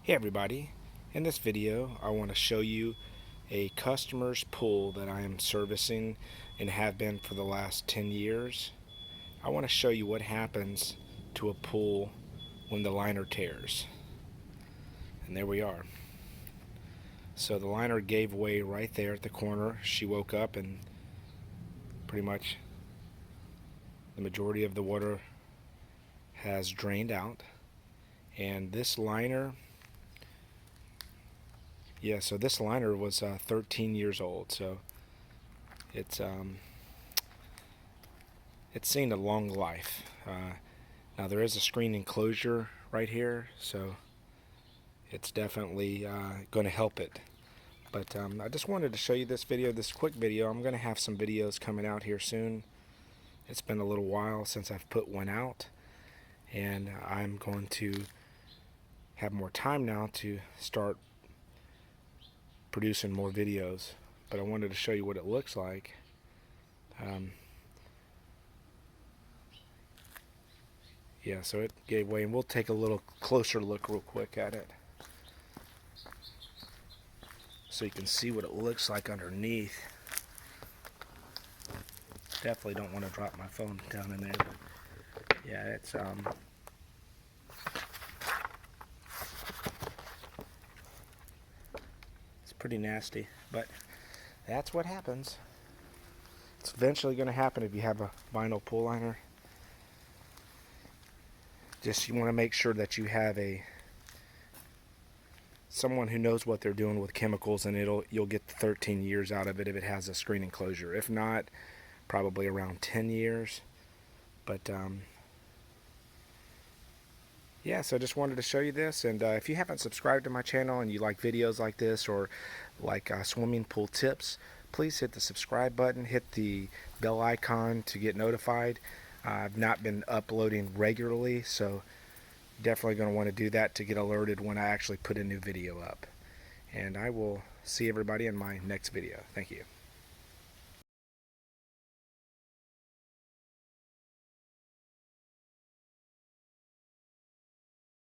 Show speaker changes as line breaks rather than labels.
Hey everybody, in this video I want to show you a customer's pool that I am servicing and have been for the last 10 years. I want to show you what happens to a pool when the liner tears. And there we are. So the liner gave way right there at the corner. She woke up and pretty much the majority of the water has drained out. And this liner, so this liner was 13 years old. So it's seen a long life. Now there is a screen enclosure right here, so it's definitely going to help it. But I just wanted to show you this video, this quick video. I'm going to have some videos coming out here soon. It's been a little while since I've put one out, and I'm going to have more time now to start producing more videos. But I wanted to show you what it looks like. So it gave way, and we'll take a little closer look real quick at it so you can see what it looks like underneath. Definitely don't want to drop my phone down in there, but yeah, it's pretty nasty, but that's what happens. It's eventually going to happen if you have a vinyl pool liner. Just you want to make sure that you have someone who knows what they're doing with chemicals, and you'll get 13 years out of it if it has a screen enclosure. If not, probably around 10 years. But so I just wanted to show you this, and if you haven't subscribed to my channel and you like videos like this or like swimming pool tips, please hit the subscribe button, hit the bell icon to get notified. I've not been uploading regularly, so definitely going to want to do that to get alerted when I actually put a new video up. And I will see everybody in my next video. Thank you.